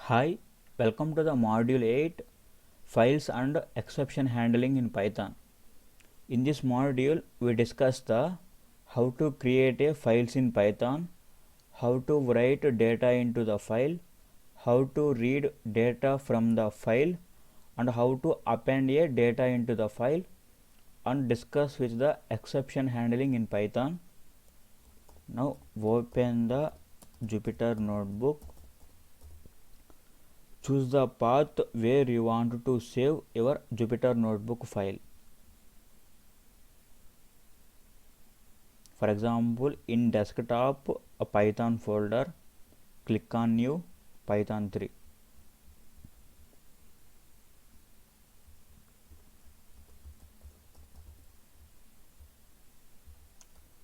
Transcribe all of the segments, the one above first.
Hi, welcome to the module 8 Files and Exception Handling in Python. In this module, we discuss the how to create a files in Python, how to write data into the file, how to read data from the file, and how to append a data into the file, and discuss with the exception handling in Python. Now open the Jupyter notebook. Choose the path where you want to save your Jupyter notebook file. For example, in desktop, a Python folder, click on new Python 3.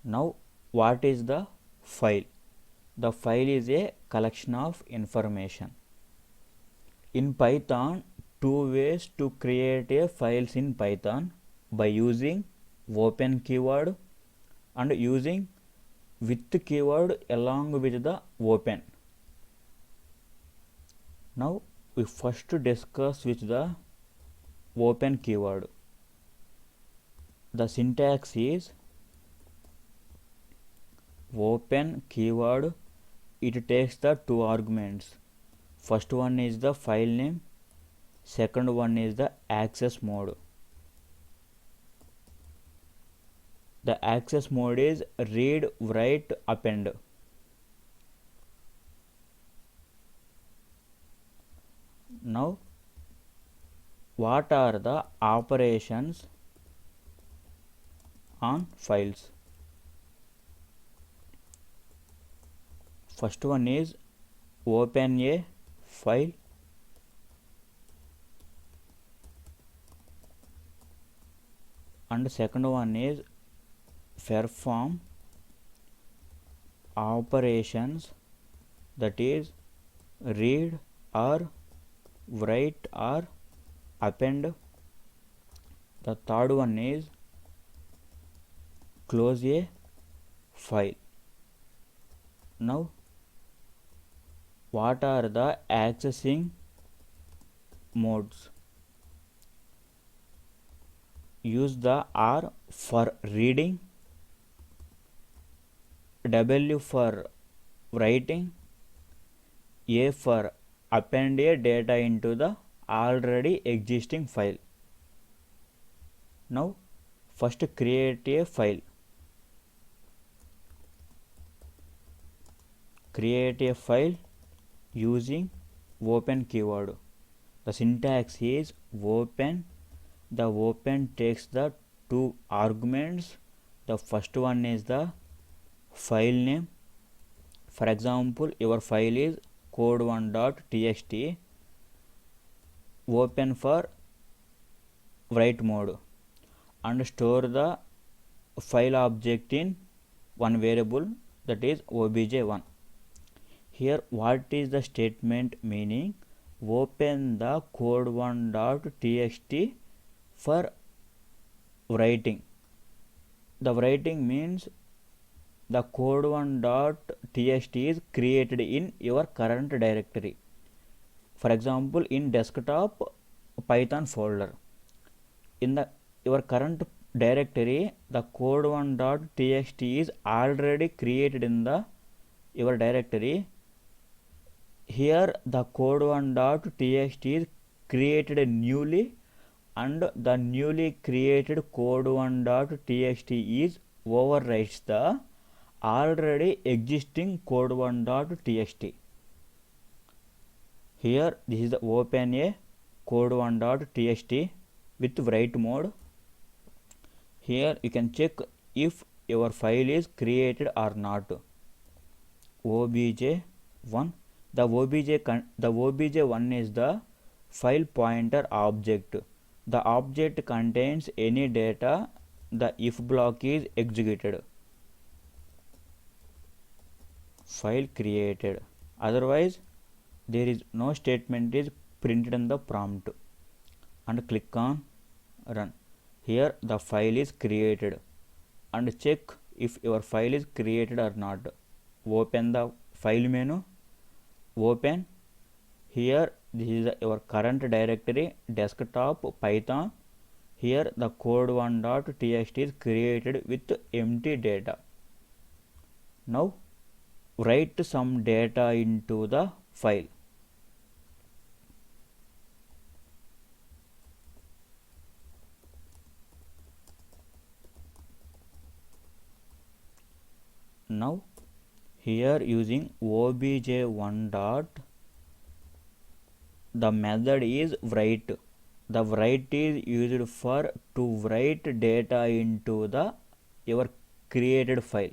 Now, what is the file? The file is a collection of information. In Python, two ways to create a files in Python: by using open keyword and using with keyword along with the open. Now we first discuss with the open keyword. The syntax is open keyword. It takes the two arguments. First one is the file name, second one is the access mode. The access mode is read, write, append. Now, what are the operations on files? First one is open a file, and second one is perform operations, that is read or write or append. The third one is close a file. Now, what are the accessing modes? Use the R for reading, W for writing, A for append a data into the already existing file. Now, first create a file. Create a file using open keyword. The syntax is open. The open takes the two arguments. The first one is the file name. For example, your file is code1.txt. Open for write mode and store the file object in one variable, that is obj1. Here, what is the statement meaning? Open the code1.txt for writing. The writing means the code1.txt is created in your current directory. For example, in desktop Python folder, in the your current directory, the code1.txt is already created in the your directory. Here the code1.txt is created newly, and the newly created code1.txt is overwrites the already existing code1.txt. Here this is the open a code1.txt with write mode. Here you can check if your file is created or not. obj1. The obj1 is the file pointer object. The object contains any data. The if block is executed. File created. Otherwise, there is no statement is printed in the prompt. And click on run. Here the file is created, and check if your file is created or not. Open the file menu, open. Here this is your current directory desktop Python. Here the code1.txt is created with empty data. Now write some data into the file. Now here using obj1 dot, the method is write. The write is used for to write data into the your created file.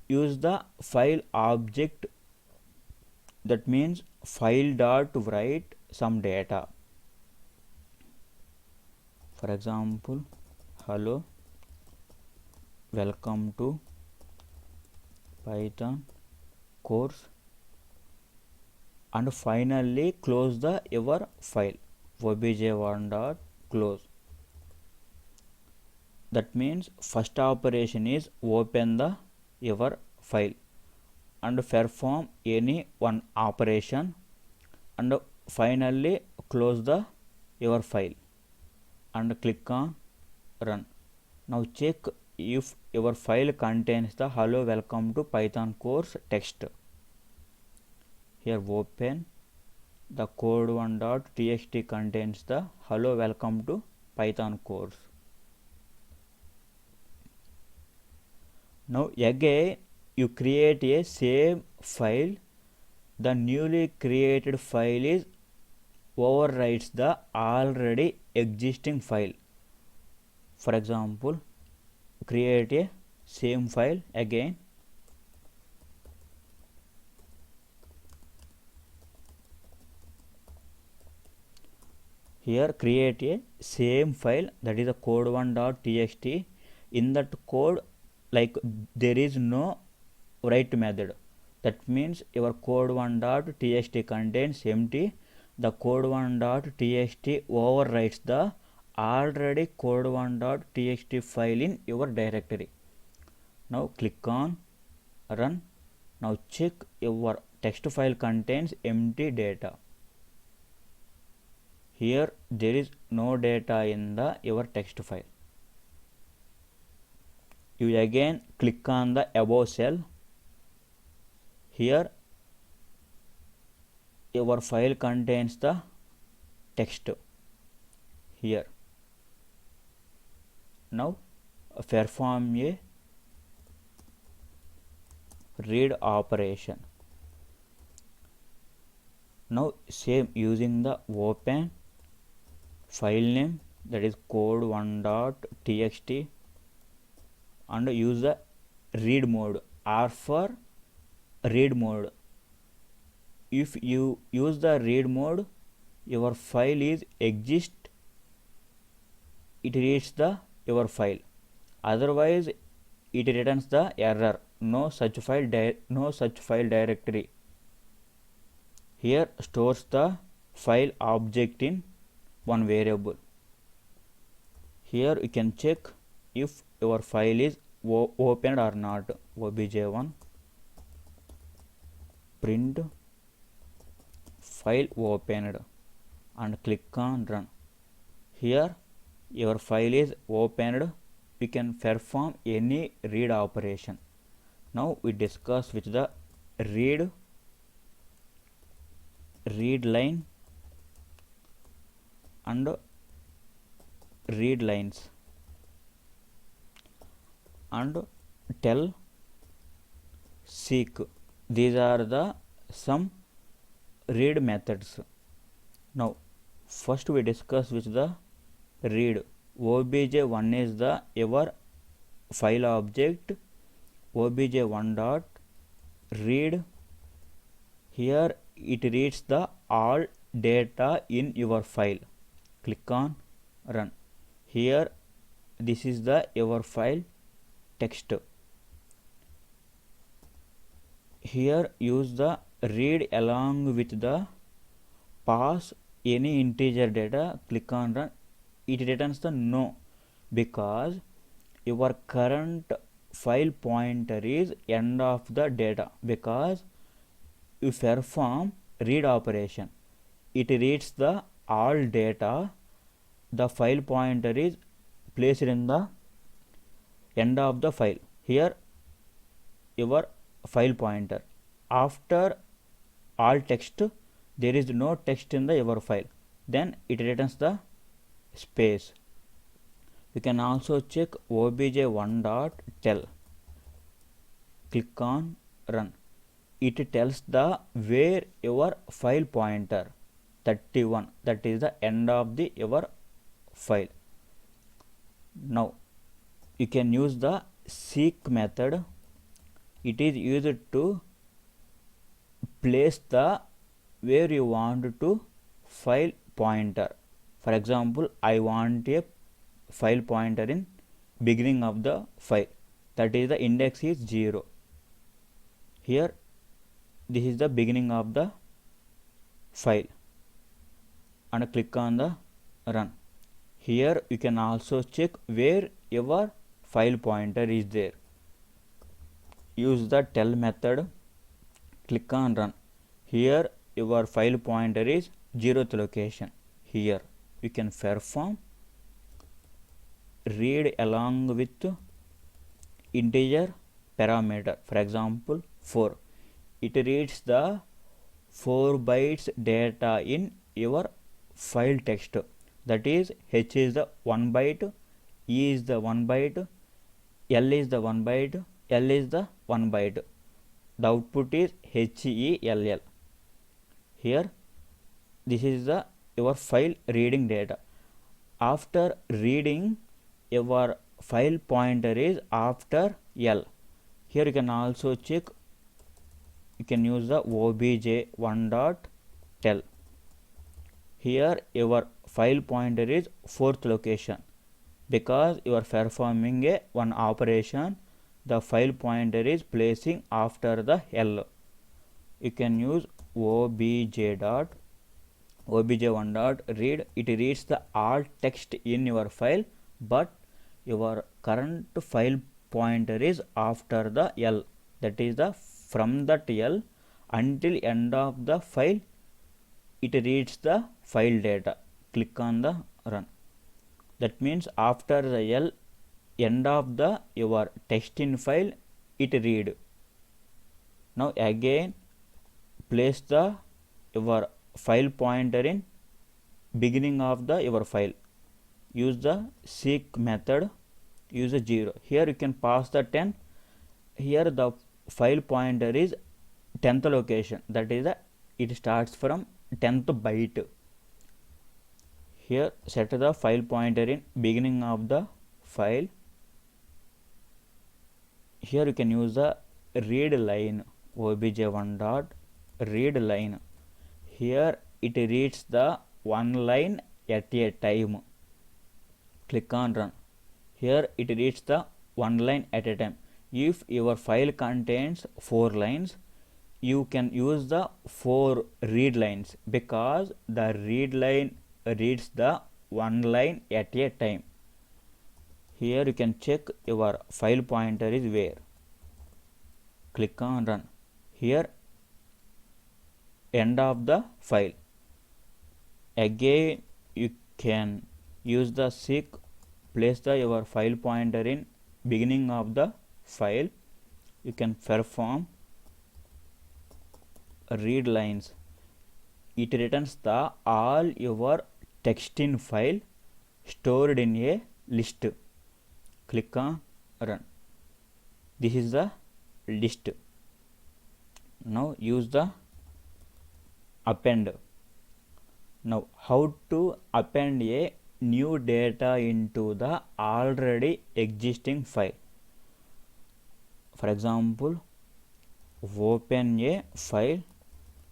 Use the file object, that means file dot write some data. For example, hello, welcome to Python course, and finally close the your file obj1 dot close. That means first operation is open the your file and perform any one operation, and finally close the your file and click on run. Now check if your file contains the hello welcome to Python course text. Here open the code1.txt contains the hello welcome to Python course. Now again you create a same file. The newly created file is overwrites the already existing file. For example, create a same file again. Here create a same file, that is a code1.txt. In that code, like there is no write method. That means your code1.txt contains empty. The code1.txt overwrites the already code1.txt file in your directory. Now click on run. Now check your text file contains empty data. Here there is no data in the your text file. You again click on the above cell. Here your file contains the text. Here now perform a read operation. Now same using the open file name, that is code1.txt, and use the read mode. R for read mode. If you use the read mode, your file is exist, it reads the your file. Otherwise it returns the error, no such file directory. Here stores the file object in one variable. Here you can check if your file is opened or not. obj1 print file opened and click on run. Here your file is opened. We can perform any read operation. Now we discuss with the read line and read lines, and tell seek. These are the some read methods. Now first we discuss with the read. obj1 is the your file object. obj1 dot read. Here it reads the all data in your file. Click on run. Here this is the your file text. Here use the read along with the pass any integer data. Click on run. It returns the no, because your current file pointer is end of the data, because you perform read operation. It reads the all data. The file pointer is placed in the end of the file. Here your file pointer. After all text, there is no text in the your file. Then it returns the space. You can also check obj1.tell. Click on run. It tells the where your file pointer 31, that is the end of the your file. Now you can use the seek method. It is used to place the where you want to file pointer. For example, I want a file pointer in beginning of the file, that is the index is 0. Here this is the beginning of the file, and click on the run. Here you can also check where your file pointer is there. Use the tell method. Click on run. Here your file pointer is 0th location. Here you can perform read along with integer parameter. For example, 4. It reads the 4 bytes data in your file text. That is, H is the 1 byte, E is the 1 byte, L is the 1 byte, L is the 1 byte. The output is HELL. Here this is the your file reading data. After reading, your file pointer is after L. Here you can also check. You can use the obj1.tell. Here your file pointer is 4th location. Because you are performing a one operation, the file pointer is placing after the L. You can use obj1.read. It reads the all text in your file, but your current file pointer is after the L. That is the from that L until end of the file, it reads the file data. Click on the run. That means after the L, end of the your text in file, it read. Now again place the your file pointer in beginning of the your file. Use the seek method. Use a 0. Here you can pass the 10. Here the file pointer is 10th location. That is it starts from 10th byte. Here set the file pointer in beginning of the file. Here you can use the read line, obj1.read line. Here it reads the one line at a time. Click on run. Here it reads the one line at a time. If your file contains 4 lines, you can use the 4 read lines, because the read line reads the one line at a time. Here you can check your file pointer is where. Click on run. Here end of the file. Again you can use the seek. Place the your file pointer in beginning of the file. You can perform read lines. It returns the all your text in file stored in a list. Click on run. This is the list. Now use the append. Now how to append a new data into the already existing file. For example, open a file,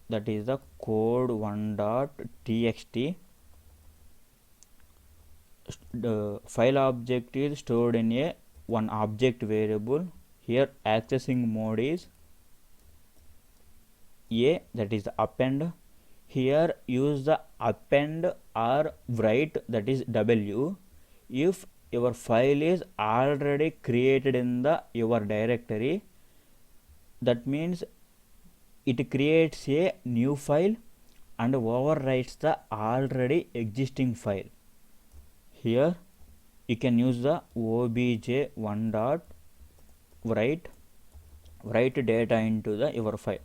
that is the code1.txt. The file object is stored in a one object variable. Here accessing mode is A, that is the append. Here use the append or write, that is W, if your file is already created in the your directory. That means it creates a new file and overwrites the already existing file. Here you can use the obj1 dot write data into the your file,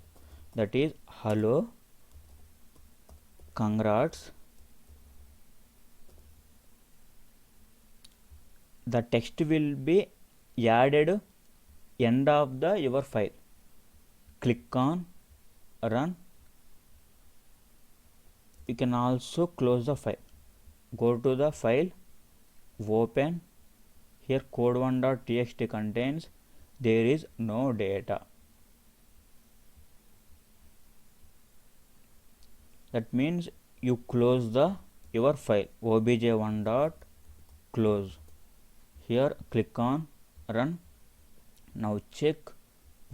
that is hello congrats. The text will be added end of the your file. Click on run. You can also close the file. Go to the file, open. Here code1.txt contains there is no data. That means you close the your file obj1 dot close. Here click on run. Now check,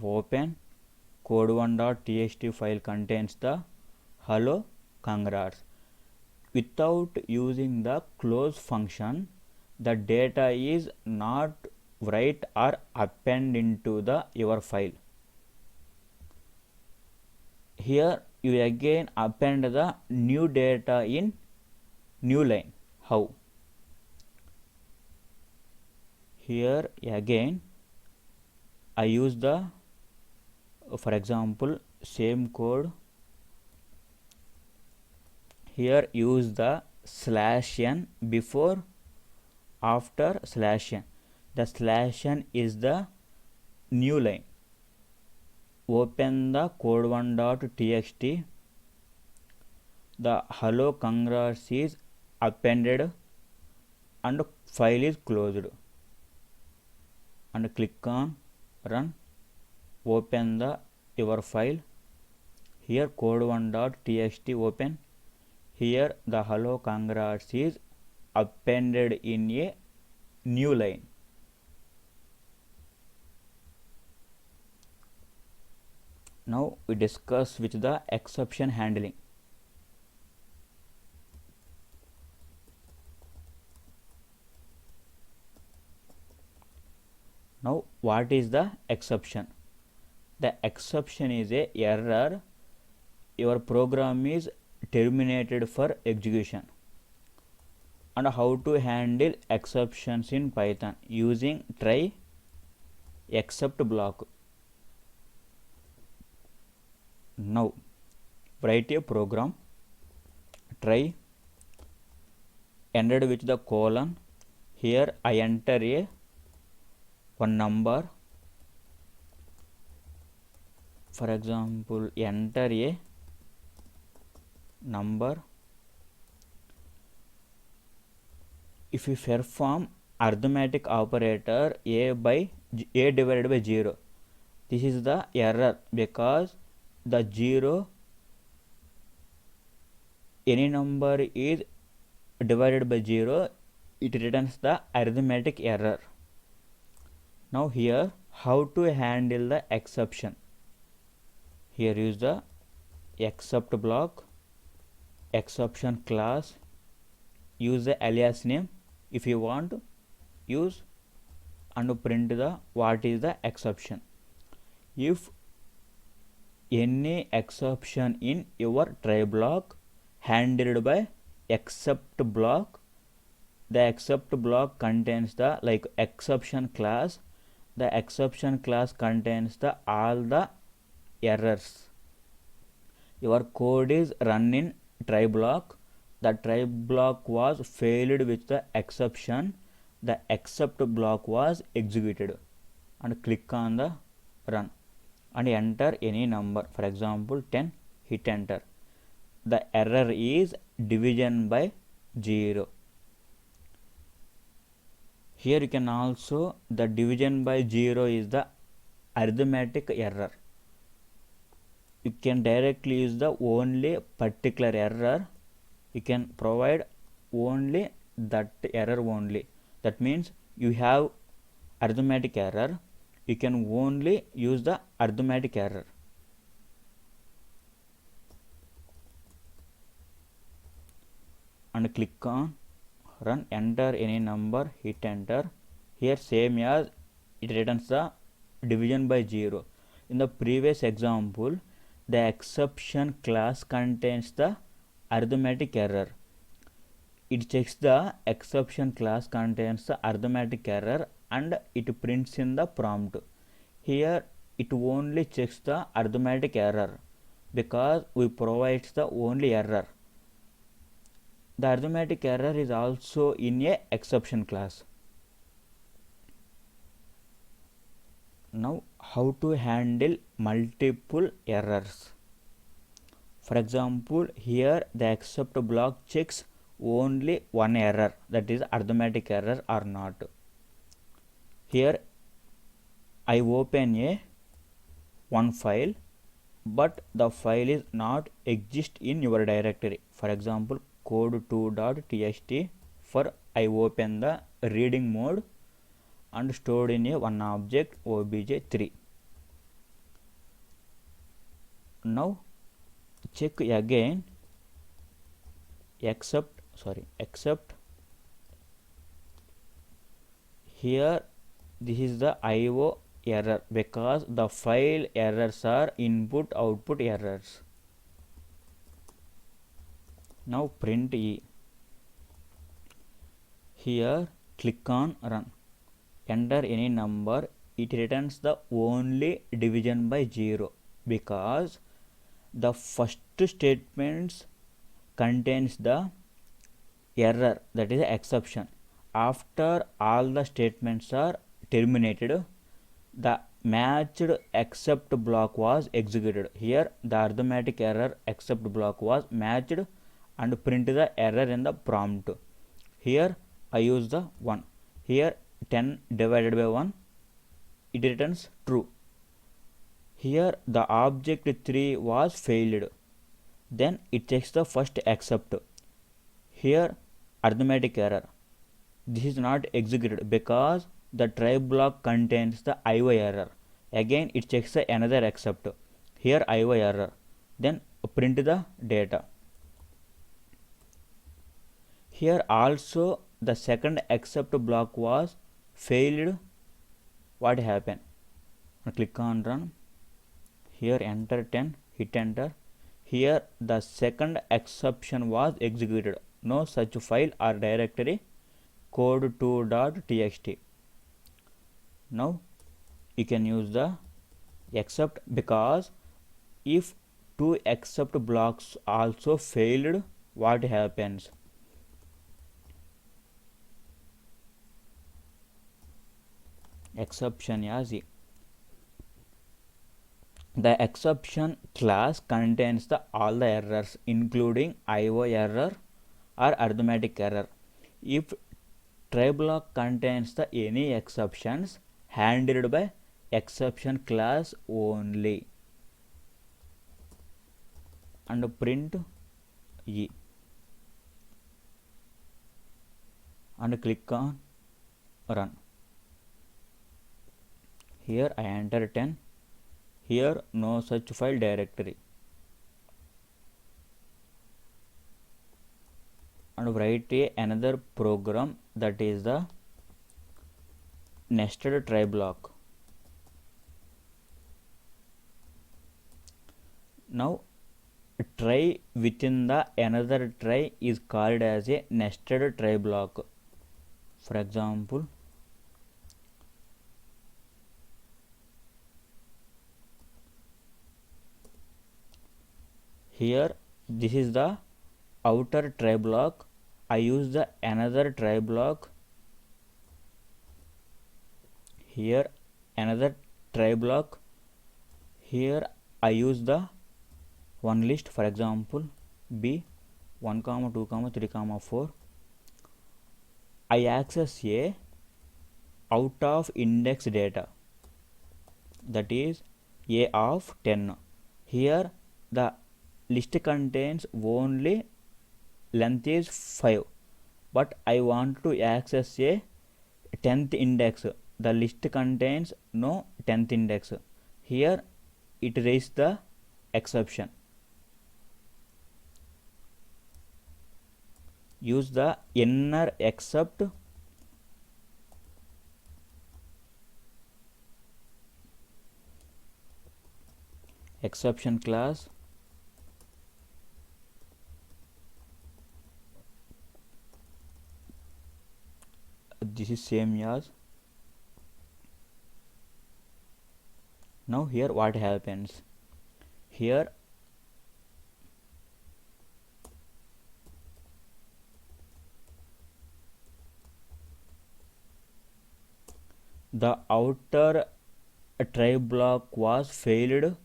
open. code1.txt file contains the hello congrats. Without using the close function, the data is not write or append into the your file. Here you again append the new data in new line. How? Here again I use the, for example, same code. Here use the /n before after /n. The /n is the new line. Open the code1.txt. The hello congrats is appended and file is closed. And click on run. Open the your file. Here code1.txt open. Here the hello congrats is appended in a new line. Now we discuss with the exception handling. Now what is the exception? The exception is a error. Your program is terminated for execution. And how to handle exceptions in Python using try except block. Now write a program, try ended with the colon. Here I enter a one number, for example enter a number. If you perform arithmetic operator a divided by 0, this is the error because the 0 any number is divided by 0, it returns the arithmetic error. Now here how to handle the exception. Here use the except block, exception class, use the alias name if you want to use, and print the what is the exception. If any exception in your try block handled by except block, the except block contains the like exception class. The exception class contains the all the errors. Your code is run in try block. The try block was failed with the exception. The except block was executed. And click on the run and enter any number, for example 10. Hit enter. The error is division by 0. Here you can also the division by 0 is the arithmetic error. You can directly use the only particular error. You can provide only that error only. That means you have arithmetic error, you can only use the arithmetic error. And click on run, enter any number, hit enter. Here same as it returns the division by 0. In the previous example the exception class contains the arithmetic error. It checks the exception class contains the arithmetic error and it prints in the prompt. Here it only checks the arithmetic error because we provide the only error. The arithmetic error is also in a exception class. Now how to handle multiple errors. For example, here the except block checks only one error, that is arithmetic error or not. Here I open a one file, but the file is not exist in your directory. For example, code2.txt. For I open the reading mode and stored in a one object obj3. Now check again except here this is the IO error because the file errors are input output errors. Now print E. Here click on run. Enter any number. It returns the only division by 0 because the first statements contains the error, that is the exception. After all the statements are terminated, the matched except block was executed. Here the arithmetic error except block was matched and print the error in the prompt. Here I use the 1. Here 10 divided by 1, it returns true. Here the object 3 was failed. Then it checks the first except. Here arithmetic error. This is not executed because the try block contains the IO error. Again it checks the another except. Here IO error. Then print the data. Here also the second except block was failed. What happened? Click on run. Here enter 10, hit enter. Here the second exception was executed. No such file or directory code2.txt. Now you can use the except because if two except blocks also failed, what happens? Exception as E. The exception class contains all the errors including IO error or arithmetic error. If try block contains any exceptions, handled by exception class only. And print E. And click on run. Here I enter 10. Here no such file directory. And write another program, that is the nested try block. Now try within the another try is called as a nested try block. For example, here this is the outer try block. I use the another try block. Here another try block. Here I use the one list, for example B 1, 2, 3, 4. I access a out of index data, that is A of 10. Here the list contains only length is 5, but I want to access a 10th index. The list contains no 10th index. Here it raises the exception. Use the inner except exception class this is same as. Now here what happens, here the outer try block was failed,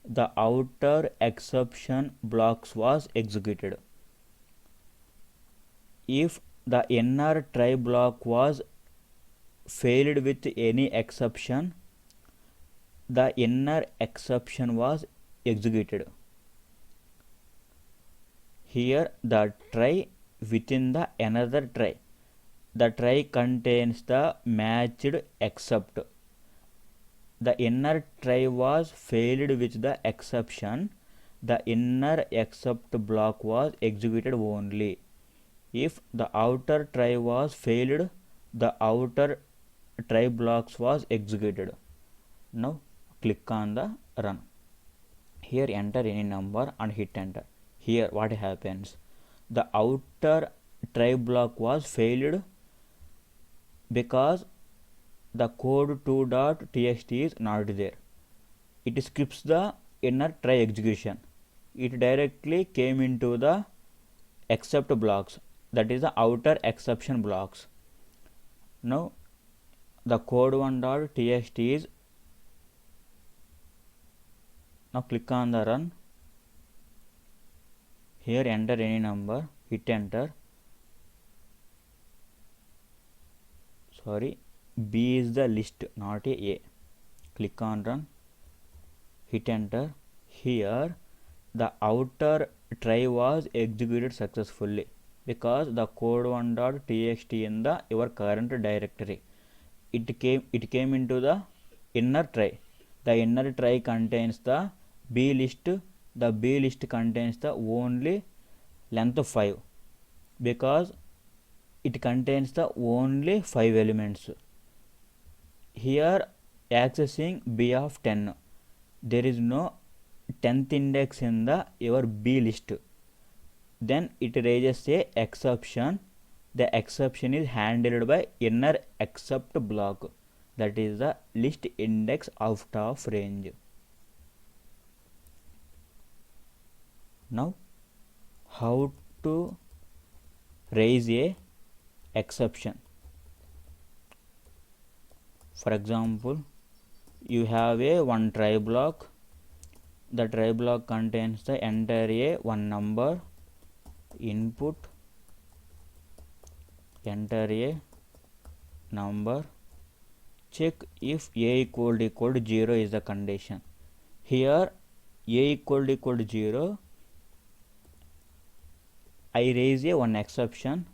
the outer exception blocks was executed. If the inner try block was failed with any exception, the inner exception was executed. Here the try within the another try. The try contains the matched except. The inner try was failed with the exception. The inner except block was executed only. If the outer try was failed, the outer try blocks was executed. Now click on the run. Here enter any number and hit enter. Here what happens, the outer try block was failed because the code2.txt is not there. It skips the inner try execution. It directly came into the except blocks, that is the outer exception blocks. Now the code1.txt is, now click on the run. Here enter any number, hit enter. Sorry, B is the list, not A. Click on run, hit enter. Here the outer try was executed successfully because the code1.txt in the your current directory. It came into the inner try. The inner try contains the B list. The B list contains the only length 5 because it contains the only 5 elements. Here accessing B of 10, there is no 10th index in the your B list. Then it raises a exception. The exception is handled by inner except block, that is the list index out of range. Now how to raise a exception. For example, you have a one try block. The try block contains the enter a one number, input, enter a number, check if a equal to 0 is the condition. Here a equal to 0, I raise a one exception,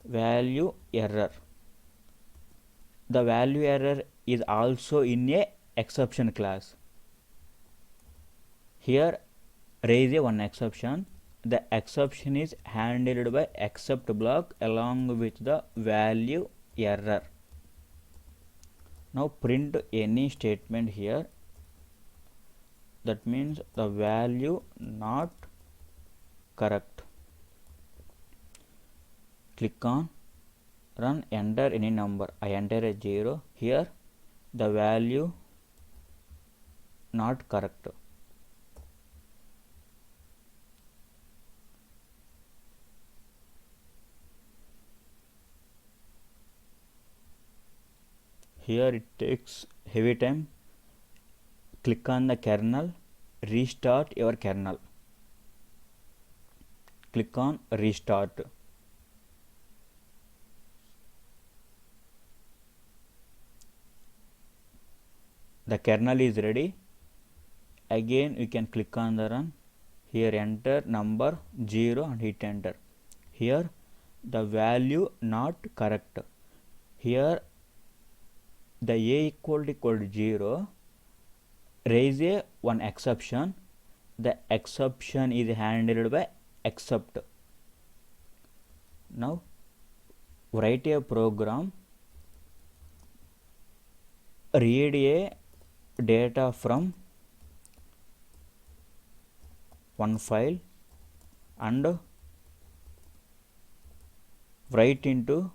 value error. The value error is also in a exception class. Here raise a one exception. The exception is handled by except block along with the value error. Now print any statement here. That means the value not correct. Click on run, enter any number. I enter a 0. Here the value not correct. Here it takes heavy time. Click on the kernel, restart your kernel. Click on restart. The kernel is ready. Again you can click on the run. Here enter number 0 and hit enter. Here the value not correct. Here the a equal to 0, raise a one exception. The exception is handled by except. Now write a program, read a data from one file and write into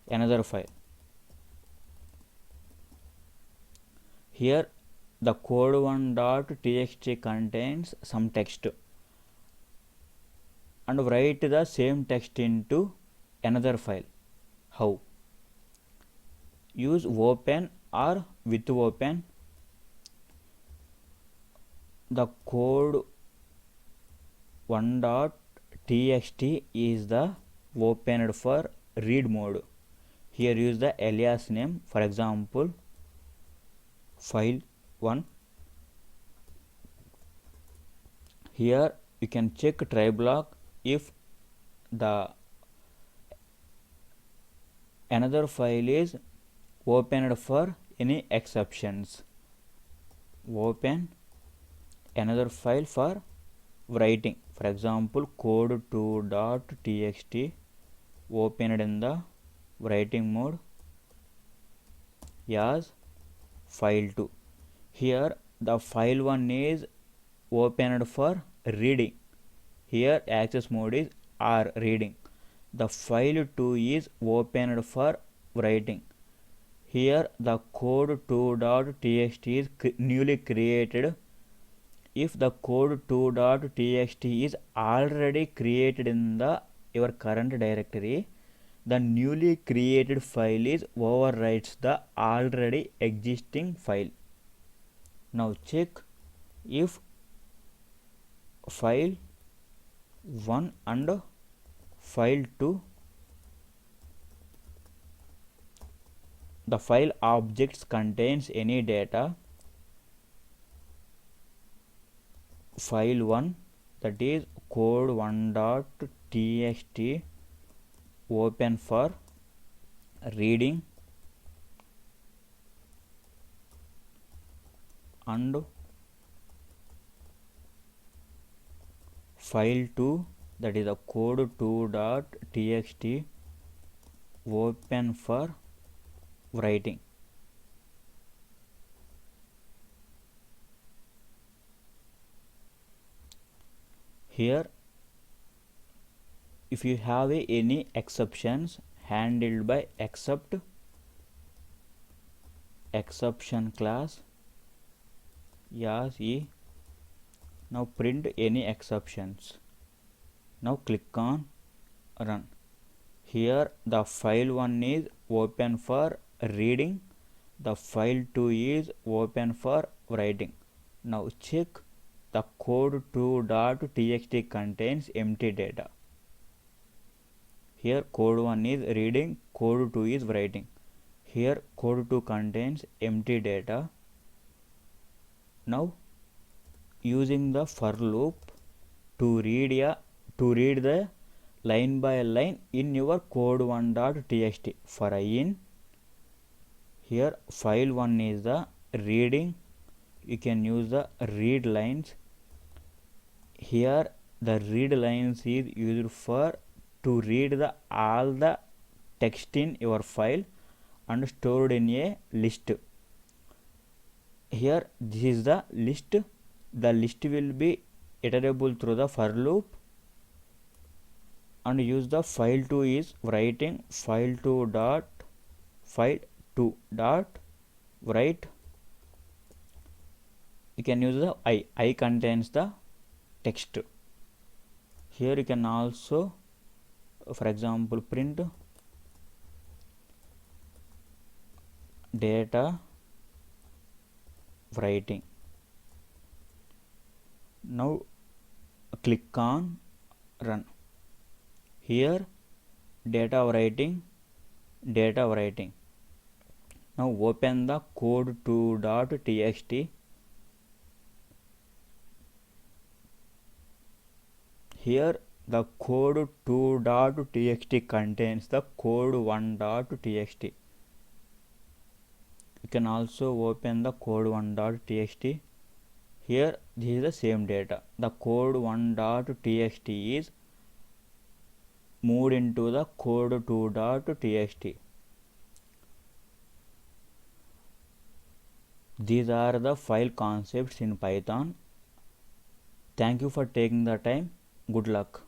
another file. Here the code1.txt contains some text and write the same text into another file. How? Use open or with open. The code1.txt is the opened for read mode. Here use the alias name, for example file1. Here you can check try block if the another file is opened for any exceptions. Open another file for writing, for example code2.txt opened in the writing mode as file2. Here the file1 is opened for reading. Here access mode is R reading. The file2 is opened for writing. Here the code2.txt is newly created. If the code2.txt is already created in the your current directory, the newly created file is overwrites the already existing file. Now check if file 1 and file 2, the file objects contains any data. File 1, that is code1.txt open for reading and file 2, that is a code2.txt open for writing. Here if you have any exceptions handled by except exception class as e. Now print any exceptions. Now click on run. Here the file 1 is open for reading, the file 2 is open for writing. Now check the code2.txt contains empty data. Here code 1 is reading, code 2 is writing. Here code 2 contains empty data. Now using the for loop to read the line by line in your code1.txt. For I in, here file 1 is the reading, you can use the read lines. Here the read lines is used for to read the all the text in your file and stored in a list. Here this is the list. The list will be iterable through the for loop and use the file 2 is writing, file2 dot write. You can use the I contains the text. Here you can also, for example, print data writing. Now click on run. Here data writing. Now open the code2.txt. Here the code2.txt contains the code1.txt. You can also open the code1.txt. Here this is the same data. The code1.txt is moved into the code2.txt. These are the file concepts in Python. Thank you for taking the time. Good luck.